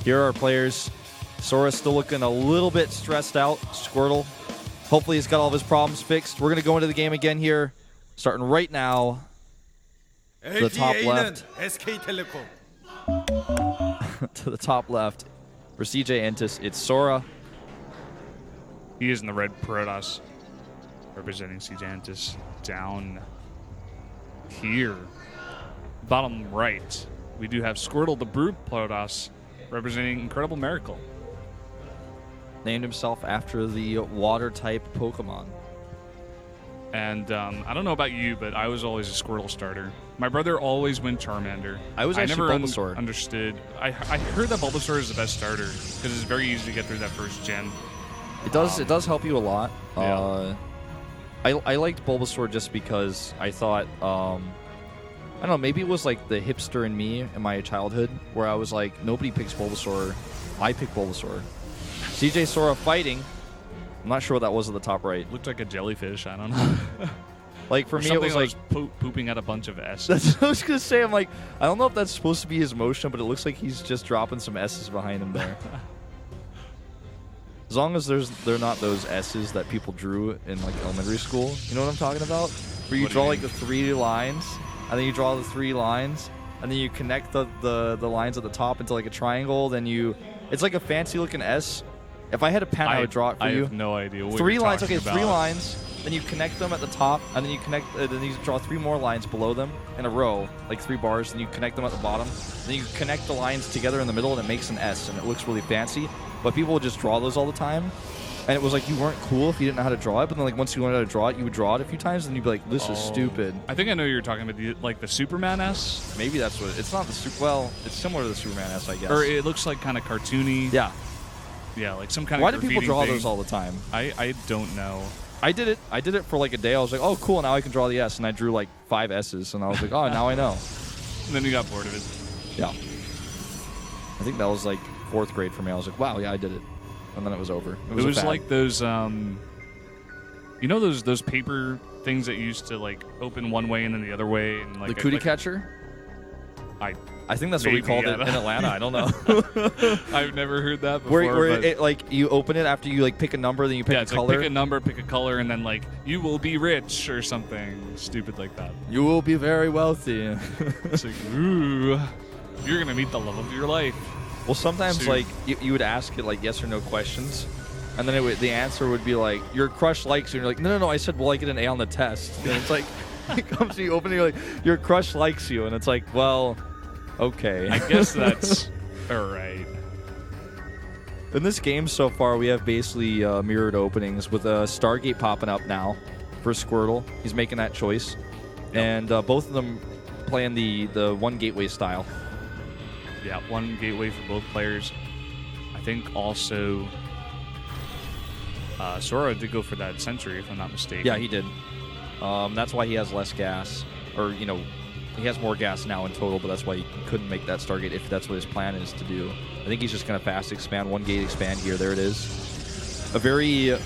Here are our players. Sora's still looking a little bit stressed out. Squirtle, hopefully he's got all of his problems fixed. We're going to go into the game again here, starting right now. To the top left. To the top left. For CJ Entis, it's Sora. He is in the red Protoss, representing CJ Entis. Down here, bottom right, we do have Squirtle, the Brood Protoss, representing Incredible Miracle. Named himself after the water-type Pokemon. And I don't know about you, but I was always a Squirtle starter. My brother always went Charmander. I never understood. I heard that Bulbasaur is the best starter because it's very easy to get through that first gen. It does help you a lot. Yeah. I liked Bulbasaur just because I thought, I don't know, maybe it was like the hipster in me in my childhood where I was like, nobody picks Bulbasaur. I pick Bulbasaur. CJ Sora fighting. I'm not sure what that was at the top right. Looked like a jellyfish. I don't know. Like for me, it was like pooping out a bunch of S's. That's what I was gonna say. I'm like, I don't know if that's supposed to be his motion, but it looks like he's just dropping some S's behind him there. As long as they're not those S's that people drew in like elementary school. You know what I'm talking about? Where you draw like the 3 lines, and then you draw the 3 lines, and then you connect the lines at the top into like a triangle. Then it's like a fancy looking S. If I had a pen, I would draw it for you. I have no idea what 3 you're lines. talking Okay, about. 3 lines. Then you connect them at the top, and then you draw 3 more lines below them in a row, like 3 bars. Then you connect them at the bottom. Then you connect the lines together in the middle, and it makes an S, and it looks really fancy. But people would just draw those all the time, and it was like you weren't cool if you didn't know how to draw it. But then like once you learned how to draw it, you would draw it a few times, and you'd be like, "This is stupid." I think I know you're talking about like the Superman S. Maybe that's what it's not the super. Well, it's similar to the Superman S, I guess. Or it looks like kind of cartoony. Yeah. Yeah, like some kind Why of. do people draw thing. those all the time? I don't know. I did it for like a day. I was like, oh, cool, now I can draw the S. And I drew like 5 S's. And I was like, oh, now I know. And then you got bored of it. Yeah. I think that was like 4th grade for me. I was like, wow, yeah, I did it. And then it was over. It was like those, you know those paper things that used to like open one way and then the other way? And like the cootie catcher? I think that's what we called it in Atlanta. I don't know. I've never heard that before. Where it, like you open it after you like pick a number, then you pick a color. Like pick a number, pick a color, and then like you will be rich or something stupid like that. You will be very wealthy. It's like, ooh, you're gonna meet the love of your life. Well, sometimes like you would ask it like yes or no questions, and then the answer would be like your crush likes you. And you're like, no, I said will I get an A on the test? And it's like it comes to you open it, you're like your crush likes you, and it's like, well. Okay. I guess that's all right. In this game so far, we have basically mirrored openings with a Stargate popping up now for Squirtle. He's making that choice. Yep. And both of them playing the 1 gateway style. Yeah, 1 gateway for both players. I think also Sora did go for that Sentry, if I'm not mistaken. Yeah, he did. That's why he has less gas. Or, you know, he has more gas now in total, but that's why he couldn't make that Stargate if that's what his plan is to do. I think he's just going to fast expand, 1 gate expand here. There it is. A very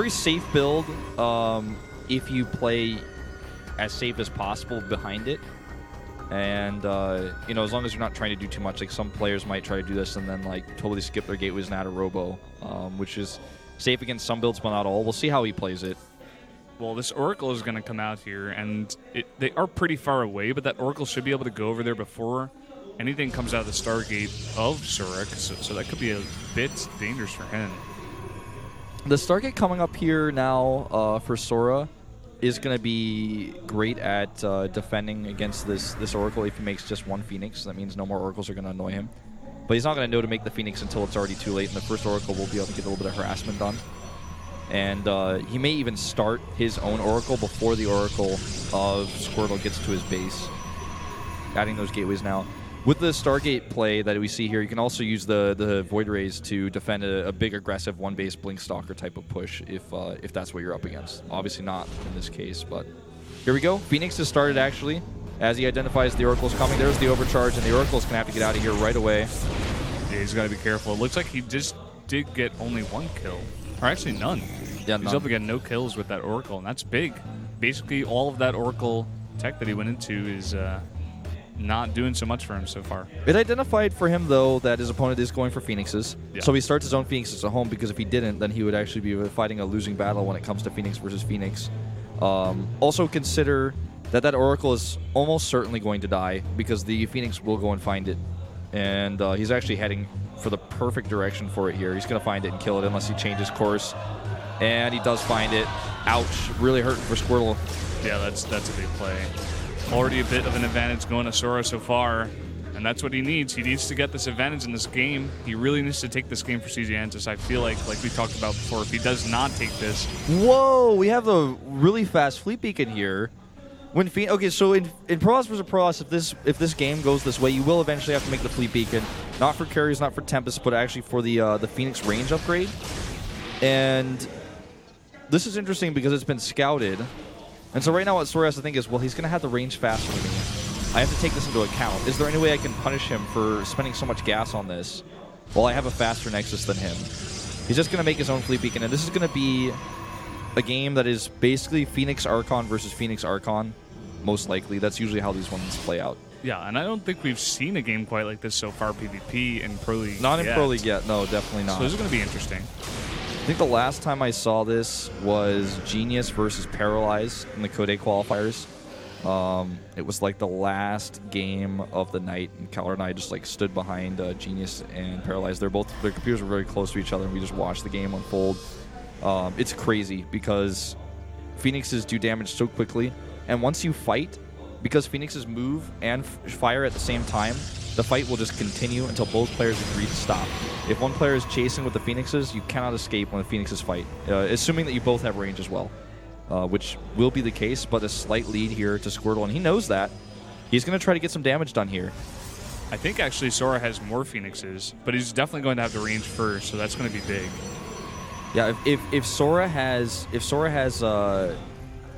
safe build if you play as safe as possible behind it. And, you know, as long as you're not trying to do too much. Like some players might try to do this and then like totally skip their gateways and add a Robo, which is safe against some builds, but not all. We'll see how he plays it. Well, this Oracle is going to come out here, and they are pretty far away, but that Oracle should be able to go over there before anything comes out of the Stargate of Sora, so that could be a bit dangerous for him. The Stargate coming up here now for Sora is going to be great at defending against this Oracle if he makes just 1 Phoenix. That means no more Oracles are going to annoy him. But he's not going to know to make the Phoenix until it's already too late, and the first Oracle will be able to get a little bit of harassment done. And he may even start his own Oracle before the Oracle of Squirtle gets to his base. Adding those gateways now. With the Stargate play that we see here, you can also use the Void Rays to defend a big, aggressive 1-base Blink Stalker type of push if that's what you're up against. Obviously not in this case, but here we go. Phoenix has started, actually. As he identifies the Oracle's coming, there's the overcharge, and the Oracle's going to have to get out of here right away. Yeah, he's got to be careful. It looks like he just did get only 1 kill. Or actually none. Yeah, he's able to get no kills with that Oracle, and that's big. Basically, all of that Oracle tech that he went into is not doing so much for him so far. It identified for him, though, that his opponent is going for Phoenixes. Yeah. So he starts his own Phoenixes at home, because if he didn't, then he would actually be fighting a losing battle when it comes to Phoenix versus Phoenix. Also consider that Oracle is almost certainly going to die, because the Phoenix will go and find it. And he's actually heading for the perfect direction for it here. He's going to find it and kill it unless he changes course. And he does find it. Ouch. Really hurting for Squirtle. Yeah, that's a big play. Already a bit of an advantage going to Sora so far, and that's what he needs. He needs to get this advantage in this game. He really needs to take this game for Gigantis. I feel like we talked about before, if he does not take this... Whoa, we have a really fast fleet beacon here. Okay, so in Pro vs. Pro, if this game goes this way, you will eventually have to make the fleet beacon. Not for carriers, not for Tempest, but actually for the Phoenix range upgrade. And this is interesting because it's been scouted. And so right now what Sora has to think is, well, he's going to have the range faster than me. I have to take this into account. Is there any way I can punish him for spending so much gas on this? Well, I have a faster Nexus than him. He's just going to make his own fleet beacon, and this is going to be a game that is basically Phoenix Archon versus Phoenix Archon, most likely. That's usually how these ones play out. Yeah, and I don't think we've seen a game quite like this so far, PvP in Pro League. Not in Pro League yet, no, definitely not. So this is going to be interesting. I think the last time I saw this was Genius versus Paralyze in the Code qualifiers. It was like the last game of the night, and Keller and I just like stood behind Genius and Paralyze. Their computers were very close to each other, and we just watched the game unfold. It's crazy because Phoenixes do damage so quickly, and once you fight, because Phoenixes move and fire at the same time, the fight will just continue until both players agree to stop. If one player is chasing with the Phoenixes, you cannot escape when the Phoenixes fight, assuming that you both have range as well, which will be the case, but a slight lead here to Squirtle, and he knows that. He's going to try to get some damage done here. I think actually Sora has more Phoenixes, but he's definitely going to have the range first, so that's going to be big. Yeah, if Sora has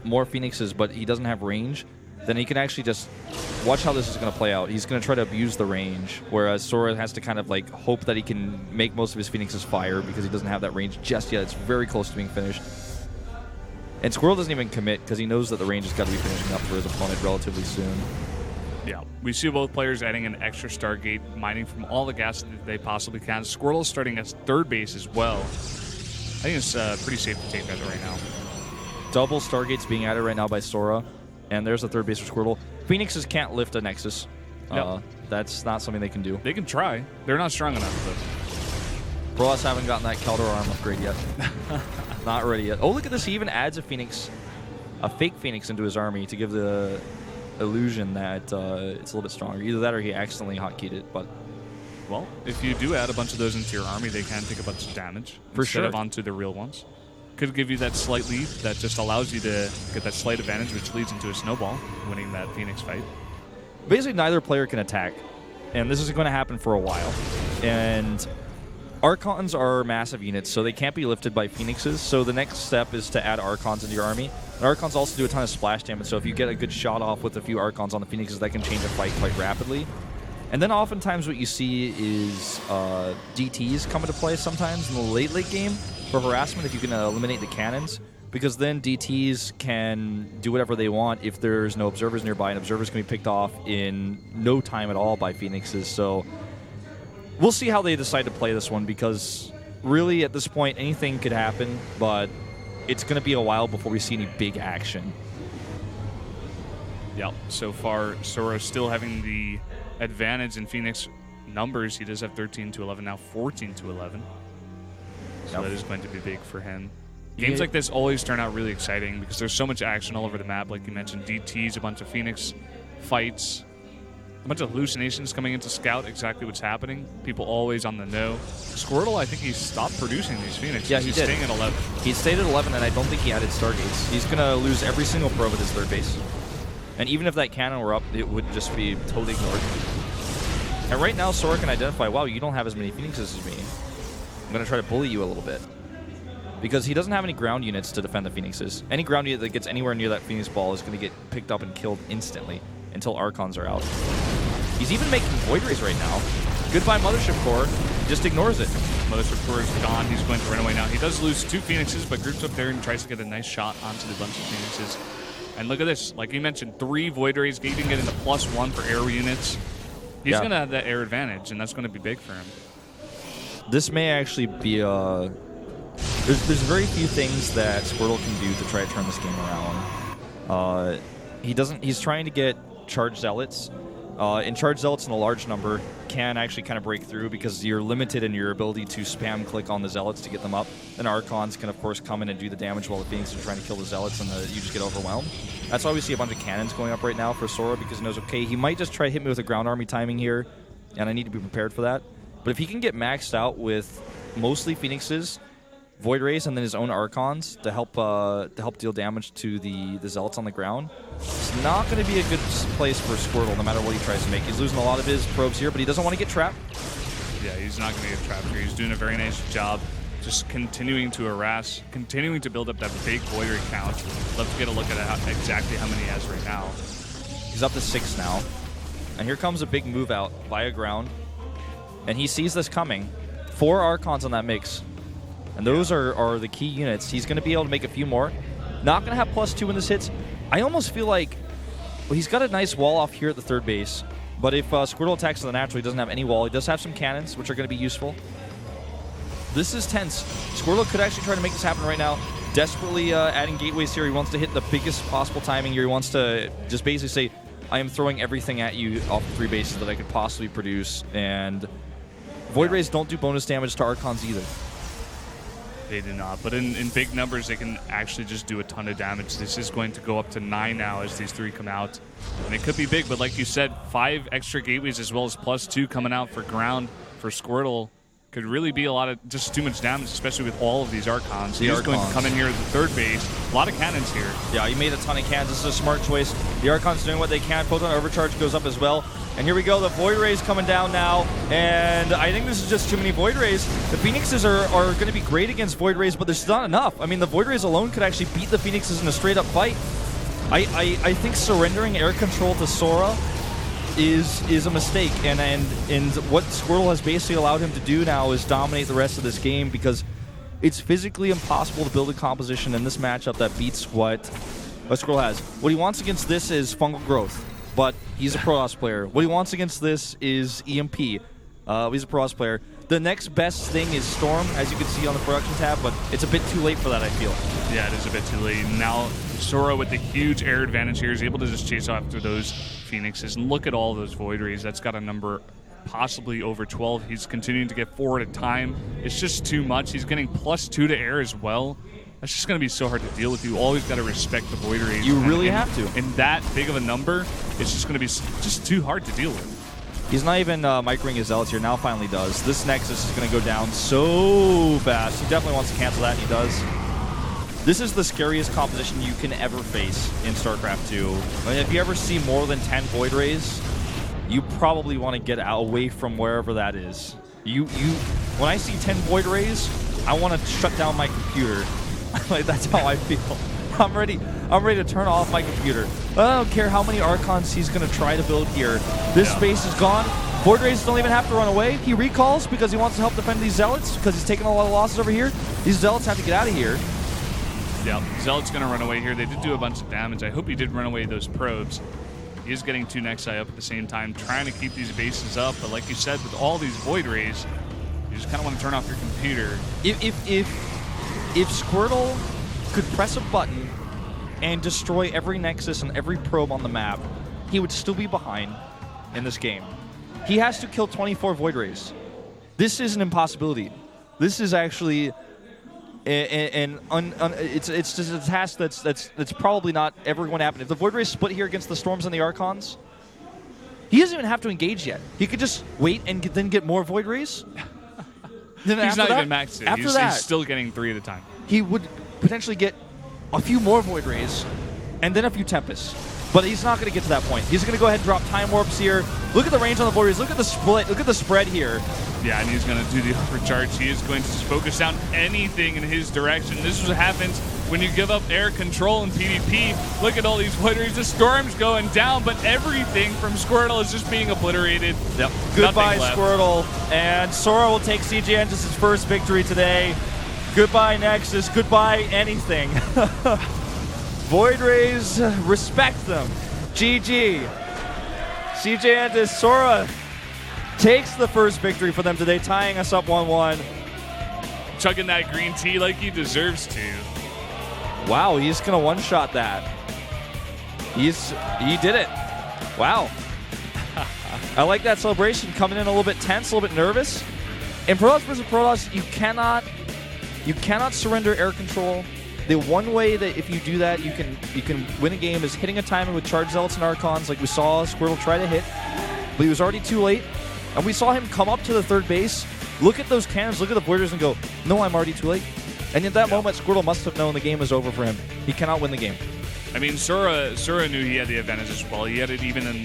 more Phoenixes, but he doesn't have range, then he can actually just watch how this is going to play out. He's going to try to abuse the range, whereas Sora has to kind of like hope that he can make most of his Phoenixes fire because he doesn't have that range just yet. It's very close to being finished. And Squirrel doesn't even commit because he knows that the range has got to be finishing up for his opponent relatively soon. Yeah, we see both players adding an extra Stargate, mining from all the gas that they possibly can. Squirtle starting as third base as well. I think it's pretty safe to take that right now. Double Stargates being added right now by Sora. And there's the third base for Squirtle. Phoenixes can't lift a Nexus. Yep. That's not something they can do. They can try. They're not strong enough, though. Bros haven't gotten that Keldor arm upgrade yet. Not ready yet. Oh, look at this. He even adds a fake Phoenix into his army to give the illusion that it's a little bit stronger. Either that or he accidentally hotkeyed it. But well, if you do add a bunch of those into your army, they can take a bunch of damage for instead sure of onto the real ones. Could give you that slight lead that just allows you to get that slight advantage, which leads into a snowball, winning that Phoenix fight. Basically, neither player can attack, and this is going to happen for a while. And Archons are massive units, so they can't be lifted by Phoenixes. So the next step is to add Archons into your army. And Archons also do a ton of splash damage, so if you get a good shot off with a few Archons on the Phoenixes, that can change a fight quite rapidly. And then oftentimes what you see is DTs come into play sometimes in the late game for harassment if you can eliminate the cannons, because then DTs can do whatever they want if there's no observers nearby, and observers can be picked off in no time at all by Phoenixes. So we'll see how they decide to play this one, because really at this point anything could happen, but it's going to be a while before we see any big action. Yeah, so far Sora still having the advantage in Phoenix numbers. He does have 13-11, now 14-11. So that is going to be big for him. Games like this always turn out really exciting because there's so much action all over the map. Like you mentioned, DTs, a bunch of Phoenix fights, a bunch of hallucinations coming into Scout, exactly what's happening. People always on the know. Squirtle, I think he stopped producing these Phoenix. Yeah, he's staying at 11. He stayed at 11, and I don't think he added Stargates. He's going to lose every single probe at his third base. And even if that cannon were up, it would just be totally ignored. And right now, Sora can identify, wow, you don't have as many Phoenixes as me. I'm going to try to bully you a little bit. Because he doesn't have any ground units to defend the Phoenixes. Any ground unit that gets anywhere near that Phoenix ball is going to get picked up and killed instantly until Archons are out. He's even making Void Rays right now. Goodbye, Mothership Core. Just ignores it. Mothership Core is gone. He's going to run away now. He does lose 2 Phoenixes, but groups up there and tries to get a nice shot onto the bunch of Phoenixes. And look at this. Like you mentioned, 3 Void Rays, even getting the +1 for air units. He's going to have that air advantage, and that's going to be big for him. This may actually be a... There's very few things that Squirtle can do to try to turn this game around. He's trying to get Charged Zealots. And Charged Zealots in a large number can actually kind of break through because you're limited in your ability to spam click on the Zealots to get them up. And Archons can, of course, come in and do the damage while the Phoenix are trying to kill the Zealots, and you just get overwhelmed. That's why we see a bunch of cannons going up right now for Sora, because he knows, okay, he might just try to hit me with a ground army timing here, and I need to be prepared for that. But if he can get maxed out with mostly Phoenixes, Void Rays, and then his own Archons to help deal damage to the Zealots on the ground, it's not going to be a good place for Squirtle no matter what he tries to make. He's losing a lot of his probes here, but he doesn't want to get trapped. Yeah, he's not going to get trapped here. He's doing a very nice job just continuing to harass, continuing to build up that big Void Ray count. Love to get a look at exactly how many he has right now. He's up to 6 now. And here comes a big move out via ground. And he sees this coming. 4 Archons on that mix. And those are the key units. He's going to be able to make a few more. Not going to have +2 when this hits. I almost feel like, well, he's got a nice wall off here at the third base. But if Squirtle attacks to the natural, he doesn't have any wall. He does have some cannons, which are going to be useful. This is tense. Squirtle could actually try to make this happen right now. Desperately adding gateways here. He wants to hit the biggest possible timing here. He wants to just basically say, I am throwing everything at you off the 3 bases that I could possibly produce. And Void Rays don't do bonus damage to Archons either. They do not, but in big numbers, they can actually just do a ton of damage. This is going to go up to 9 now as these 3 come out. And it could be big, but like you said, 5 extra gateways as well as +2 coming out for ground for Squirtle could really be a lot of just too much damage, especially with all of these Archons. He's going to come in here at the third base. A lot of cannons here. Yeah, he made a ton of cannons. This is a smart choice. The Archons doing what they can. Photon Overcharge goes up as well. And here we go. The Void Rays coming down now. And I think this is just too many Void Rays. The Phoenixes are going to be great against Void Rays, but there's not enough. I mean, the Void Rays alone could actually beat the Phoenixes in a straight-up fight. I think surrendering air control to Sora is a mistake, and what Squirtle has basically allowed him to do now is dominate the rest of this game, because it's physically impossible to build a composition in this matchup that beats what Squirtle has. What he wants against this is fungal growth, but he's a Protoss player. What he wants against this is EMP. He's a Protoss player. The next best thing is Storm, as you can see on the production tab, but it's a bit too late for that, I feel. Yeah, it is a bit too late. Now, Sora with the huge air advantage here is able to just chase after those Phoenixes. And look at all those Void Rays. That's got a number possibly over 12. He's continuing to get 4 at a time. It's just too much. He's getting +2 to air as well. That's just going to be so hard to deal with. You always got to respect the Void Rays. You really have to. In that big of a number, it's just going to be just too hard to deal with. He's not even microing his Zealots here. Now finally does. This Nexus is going to go down so fast. He definitely wants to cancel that, and he does. This is the scariest composition you can ever face in StarCraft 2. I mean, if you ever see more than 10 Void Rays, you probably want to get away from wherever that is. When I see 10 Void Rays, I want to shut down my computer. Like, that's how I feel. I'm ready to turn off my computer. I don't care how many Archons he's going to try to build here. This space is gone. Void Rays don't even have to run away. He recalls because he wants to help defend these Zealots, because he's taking a lot of losses over here. These Zealots have to get out of here. Yeah, Zealot's going to run away here. They did do a bunch of damage. I hope he did run away those probes. He is getting 2 Nexi up at the same time, trying to keep these bases up. But like you said, with all these Void Rays, you just kind of want to turn off your computer. If Squirtle could press a button and destroy every Nexus and every probe on the map, he would still be behind in this game. He has to kill 24 Void Rays. This is an impossibility. This is actually it's just a task that's probably not ever going to happen. If the Void Rays split here against the Storms and the Archons, he doesn't even have to engage yet. He could just wait and then get more Void Rays. Then he's not even maxed it. He's still getting 3 at a time. He would potentially get a few more Void Rays and then a few Tempests. But he's not going to get to that point. He's going to go ahead and drop Time Warps here. Look at the range on the Void Rays. Look at the split. Look at the spread here. Yeah, and he's going to do the overcharge. He is going to just focus down anything in his direction. This is what happens when you give up air control in PvP. Look at all these Void Rays. The Storm's going down, but everything from Squirtle is just being obliterated. Yep. Goodbye, Squirtle. And Sora will take CG Engines' first victory today. Goodbye, Nexus. Goodbye, anything. Void Rays, respect them. GG. Sejantis, Sora takes the first victory for them today, tying us up 1-1. Chugging that green tea like he deserves to. Wow, he's going to one-shot that. He did it. Wow. I like that celebration, coming in a little bit tense, a little bit nervous. In Protoss versus Protoss, you cannot surrender air control. The one way that if you do that, you can win a game is hitting a timing with Charge Zealots and Archons, like we saw Squirtle try to hit, but he was already too late. And we saw him come up to the third base, look at those cannons, look at the Voiders, and go, no, I'm already too late. And in that moment, Squirtle must have known the game was over for him. He cannot win the game. I mean, Sora knew he had the advantage as well. He had it even in